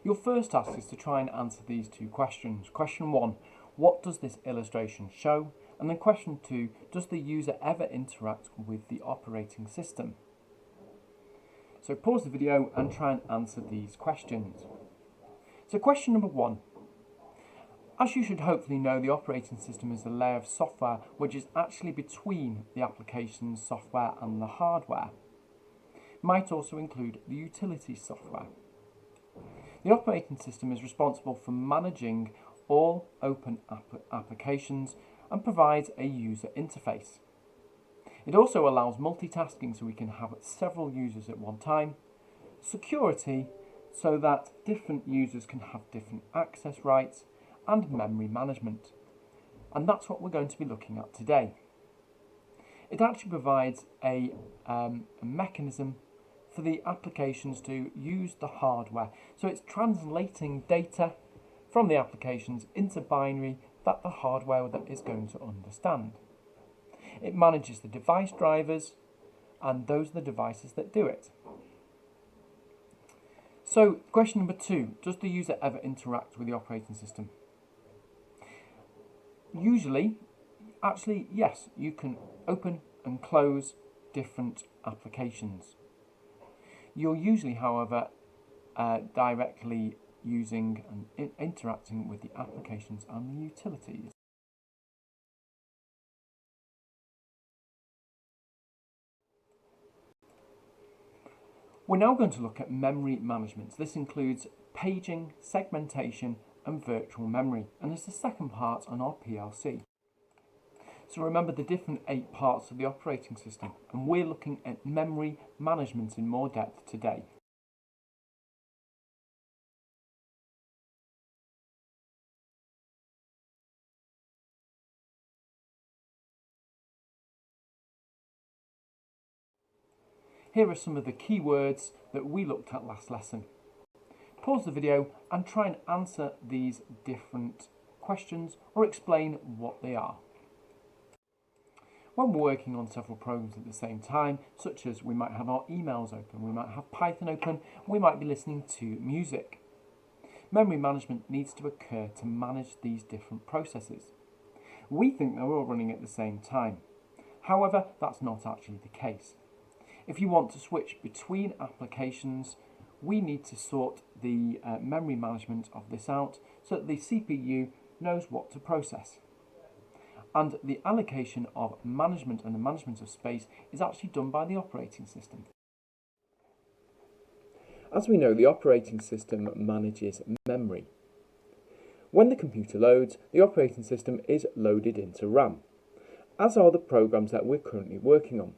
Your first task is to try and answer these two questions. Question 1, what does this illustration show? And then question 2, does the user ever interact with the operating system? So pause the video and try and answer these questions. So question number 1. As you should hopefully know, the operating system is a layer of software which is actually between the application's software and the hardware. It might also include the utility software. The operating system is responsible for managing all open applications and provides a user interface. It also allows multitasking, so we can have several users at one time, security so that different users can have different access rights, and memory management. And that's what we're going to be looking at today. It actually provides a mechanism for the applications to use the hardware. So it's translating data from the applications into binary that the hardware is going to understand. It manages the device drivers, and those are the devices that do it. So question number 2, does the user ever interact with the operating system? Usually, actually, yes, you can open and close different applications. You're usually, however, directly using and interacting with the applications and the utilities. We're now going to look at memory management. This includes paging, segmentation, and virtual memory, and it's the second part on our PLC. So remember the different 8 parts of the operating system, and we're looking at memory management in more depth today. Here are some of the key words that we looked at last lesson. Pause the video and try and answer these different questions or explain what they are. When we're working on several programs at the same time, such as we might have our emails open, we might have Python open, we might be listening to music. Memory management needs to occur to manage these different processes. We think they're all running at the same time. However, that's not actually the case. If you want to switch between applications, we need to sort the memory management of this out so that the CPU knows what to process. And the allocation of management and the management of space is actually done by the operating system. As we know, the operating system manages memory. When the computer loads, the operating system is loaded into RAM, as are the programs that we're currently working on.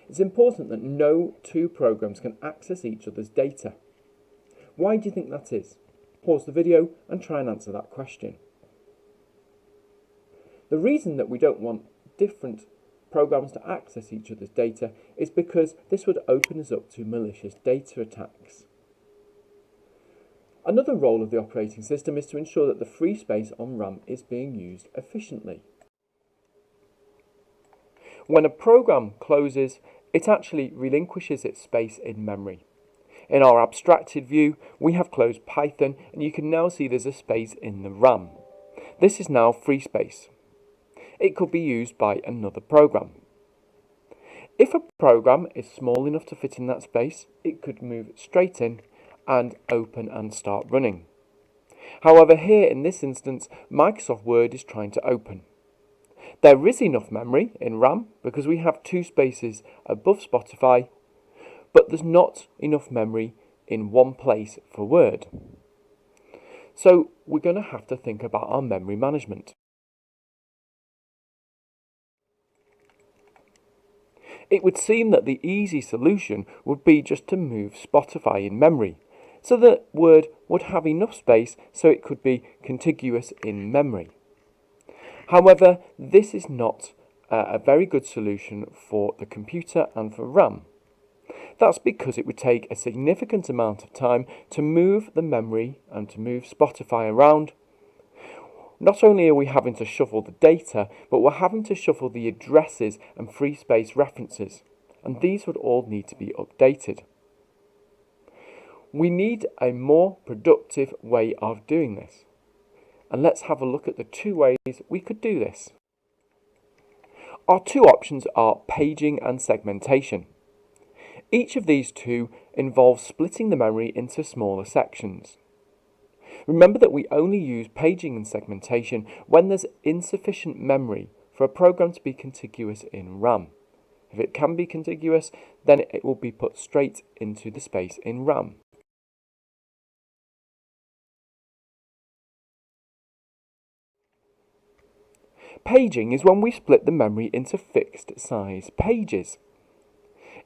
It's important that no 2 programs can access each other's data. Why do you think that is? Pause the video and try and answer that question. The reason that we don't want different programs to access each other's data is because this would open us up to malicious data attacks. Another role of the operating system is to ensure that the free space on RAM is being used efficiently. When a program closes, it actually relinquishes its space in memory. In our abstracted view, we have closed Python, and you can now see there's a space in the RAM. This is now free space. It could be used by another program. If a program is small enough to fit in that space, it could move straight in and open and start running. However, here in this instance, Microsoft Word is trying to open. There is enough memory in RAM because we have 2 spaces above Spotify, but there's not enough memory in one place for Word. So we're going to have to think about our memory management. It would seem that the easy solution would be just to move Spotify in memory, so that Word would have enough space so it could be contiguous in memory. However, this is not a very good solution for the computer and for RAM. That's because it would take a significant amount of time to move the memory and to move Spotify around. Not only are we having to shuffle the data, but we're having to shuffle the addresses and free space references, and these would all need to be updated. We need a more productive way of doing this. And let's have a look at the two ways we could do this. Our two options are paging and segmentation. Each of these two involves splitting the memory into smaller sections. Remember that we only use paging and segmentation when there's insufficient memory for a program to be contiguous in RAM. If it can be contiguous, then it will be put straight into the space in RAM. Paging is when we split the memory into fixed size pages.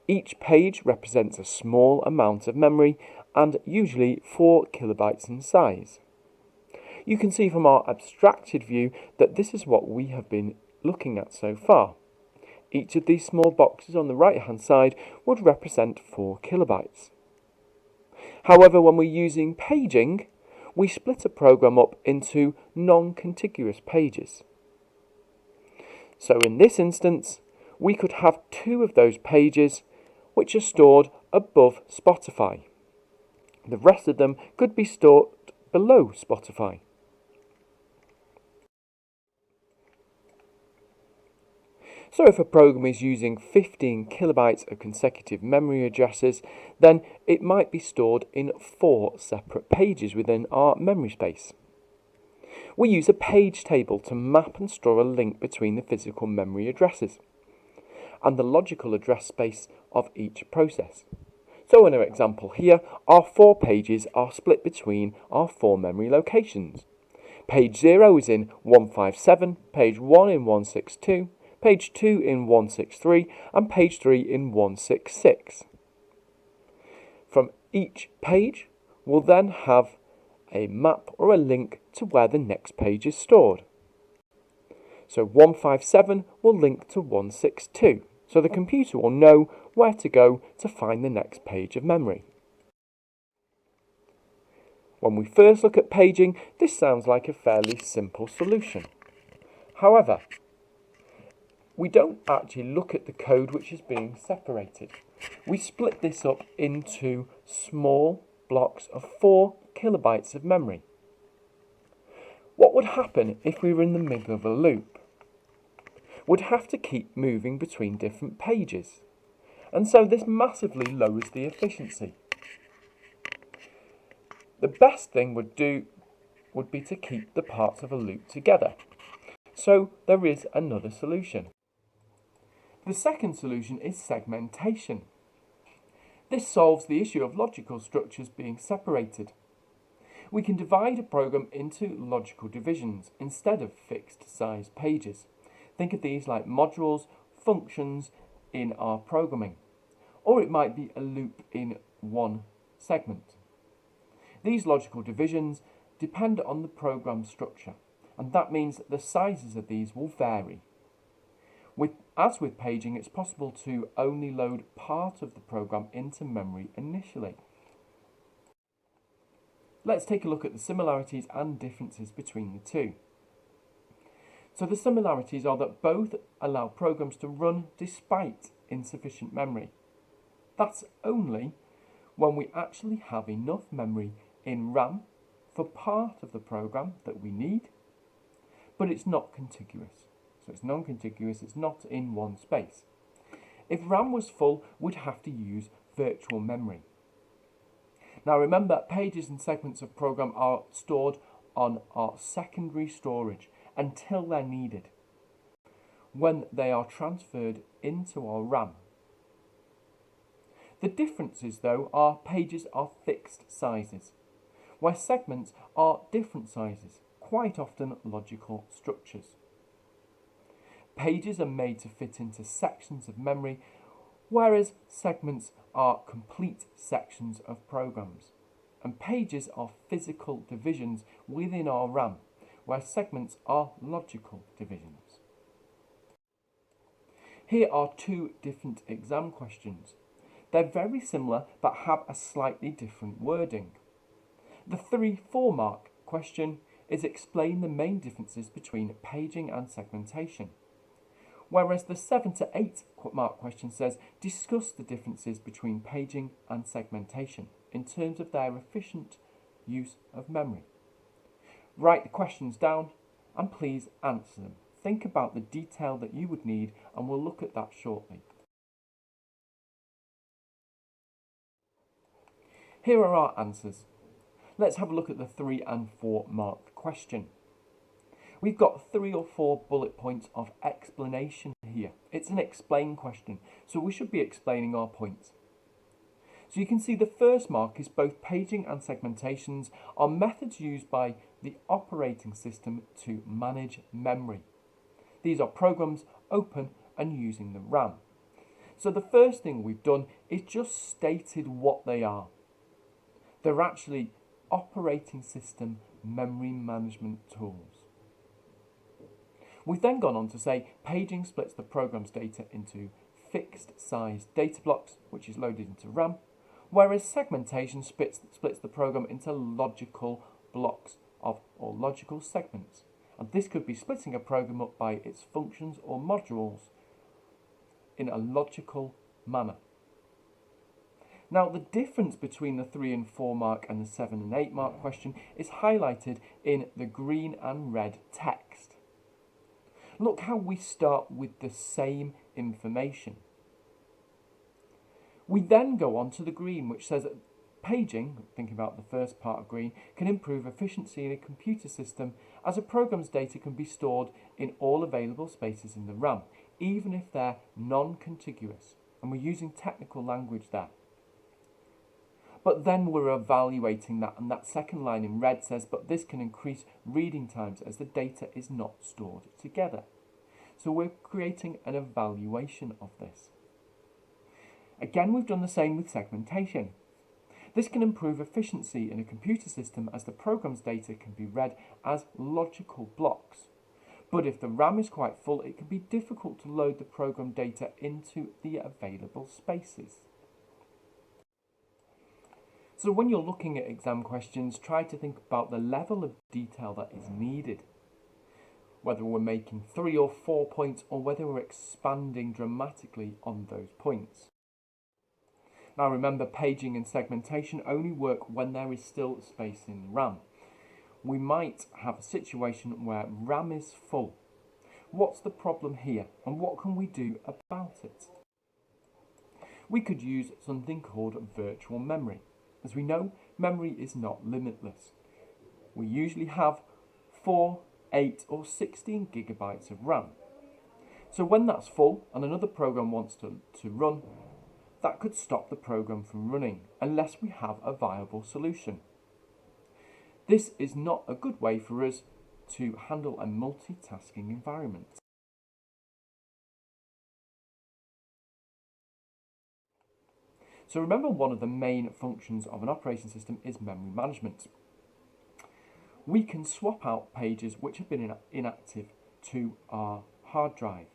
Each page represents a small amount of memory and usually 4 kilobytes in size. You can see from our abstracted view that this is what we have been looking at so far. Each of these small boxes on the right hand side would represent 4 kilobytes. However, when we're using paging, we split a program up into non-contiguous pages. So in this instance, we could have 2 of those pages which are stored above Spotify. The rest of them could be stored below Spotify. So if a program is using 15 kilobytes of consecutive memory addresses, then it might be stored in 4 separate pages within our memory space. We use a page table to map and store a link between the physical memory addresses and the logical address space of each process. So in our example here, our 4 pages are split between our 4 memory locations. Page 0 is in 157, page 1 in 162, page 2 in 163, and page 3 in 166. From each page, we'll then have a map or a link to where the next page is stored. So 157 will link to 162, so the computer will know where to go to find the next page of memory. When we first look at paging, this sounds like a fairly simple solution. However, we don't actually look at the code which is being separated. We split this up into small blocks of 4 kilobytes of memory. What would happen if we were in the middle of a loop? We'd have to keep moving between different pages, and so this massively lowers the efficiency. The best thing would be to keep the parts of a loop together. So there is another solution. The second solution is segmentation. This solves the issue of logical structures being separated. We can divide a program into logical divisions instead of fixed size pages. Think of these like modules, functions in our programming, or it might be a loop in one segment. These logical divisions depend on the program structure, and that means that the sizes of these will vary. As with paging, it's possible to only load part of the program into memory initially. Let's take a look at the similarities and differences between the two. So the similarities are that both allow programs to run despite insufficient memory. That's only when we actually have enough memory in RAM for part of the program that we need, but it's not contiguous. So it's non-contiguous, it's not in one space. If RAM was full, we'd have to use virtual memory. Now remember, pages and segments of program are stored on our secondary storage until they're needed, when they are transferred into our RAM. The differences, though, are pages are fixed sizes, where segments are different sizes, quite often logical structures. Pages are made to fit into sections of memory, whereas segments are complete sections of programs. And pages are physical divisions within our RAM, where segments are logical divisions. Here are 2 different exam questions. They're very similar but have a slightly different wording. The 3-4 mark question is explain the main differences between paging and segmentation, whereas the 7-8 mark question says discuss the differences between paging and segmentation in terms of their efficient use of memory. Write the questions down and please answer them. Think about the detail that you would need and we'll look at that shortly. Here are our answers. Let's have a look at the 3 and 4 marked question. We've got 3 or 4 bullet points of explanation here. It's an explain question, so we should be explaining our points. So you can see the first mark is both paging and segmentations are methods used by the operating system to manage memory. These are programs open and using the RAM. So the first thing we've done is just stated what they are. They're actually operating system memory management tools. We've then gone on to say paging splits the program's data into fixed size data blocks, which is loaded into RAM, whereas segmentation splits the program into logical blocks or logical segments. And this could be splitting a program up by its functions or modules in a logical manner. Now, the difference between the 3 and 4 mark and the 7 and 8 mark question is highlighted in the green and red text. Look how we start with the same information. We then go on to the green, which says that paging, thinking about the first part of green, can improve efficiency in a computer system as a program's data can be stored in all available spaces in the RAM, even if they're non-contiguous. And we're using technical language there. But then we're evaluating that, and that second line in red says, but this can increase reading times as the data is not stored together. So we're creating an evaluation of this. Again, we've done the same with segmentation. This can improve efficiency in a computer system as the program's data can be read as logical blocks. But if the RAM is quite full, it can be difficult to load the program data into the available spaces. So when you're looking at exam questions, try to think about the level of detail that is needed. Whether we're making 3 or 4 points or whether we're expanding dramatically on those points. Now remember, paging and segmentation only work when there is still space in RAM. We might have a situation where RAM is full. What's the problem here and what can we do about it? We could use something called virtual memory. As we know, memory is not limitless. We usually have 4, 8 or 16 gigabytes of RAM. So when that's full and another program wants to run, that could stop the program from running unless we have a viable solution. This is not a good way for us to handle a multitasking environment. So remember, one of the main functions of an operating system is memory management. We can swap out pages which have been inactive to our hard drive.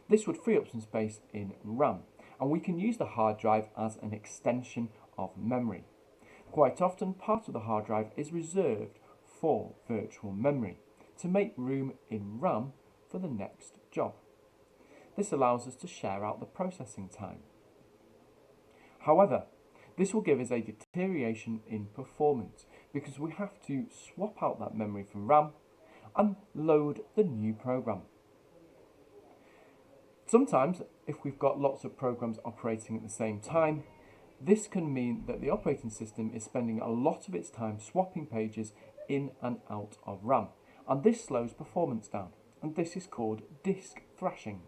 This would free up some space in RAM, and we can use the hard drive as an extension of memory. Quite often, part of the hard drive is reserved for virtual memory to make room in RAM for the next job. This allows us to share out the processing time. However, this will give us a deterioration in performance because we have to swap out that memory from RAM and load the new program. Sometimes, if we've got lots of programs operating at the same time, this can mean that the operating system is spending a lot of its time swapping pages in and out of RAM, and this slows performance down, and this is called disk thrashing.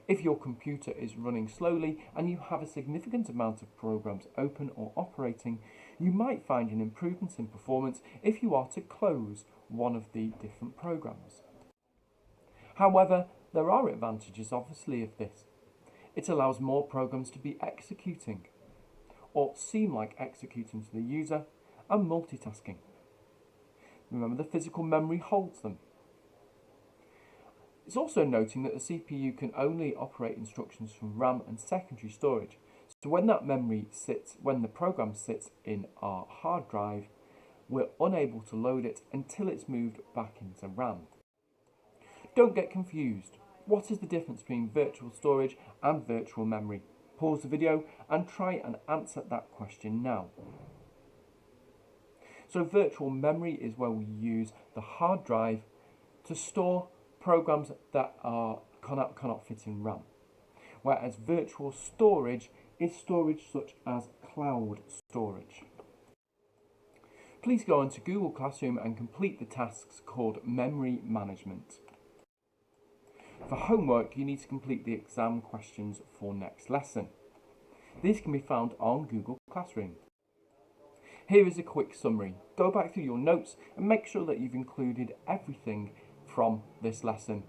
If your computer is running slowly and you have a significant amount of programs open or operating, you might find an improvement in performance if you are to close one of the different programs. However, there are advantages obviously of this. It allows more programs to be executing or seem like executing to the user and multitasking. Remember, the physical memory holds them. It's also noting that the CPU can only operate instructions from RAM and secondary storage. So when the program sits in our hard drive, we're unable to load it until it's moved back into RAM. Don't get confused. What is the difference between virtual storage and virtual memory? pause the video and try and answer that question now. So virtual memory is where we use the hard drive to store programs that cannot fit in RAM, whereas virtual storage is storage such as cloud storage. Please go onto Google Classroom and complete the tasks called memory management. For homework, you need to complete the exam questions for next lesson. These can be found on Google Classroom. Here is a quick summary. Go back through your notes and make sure that you've included everything from this lesson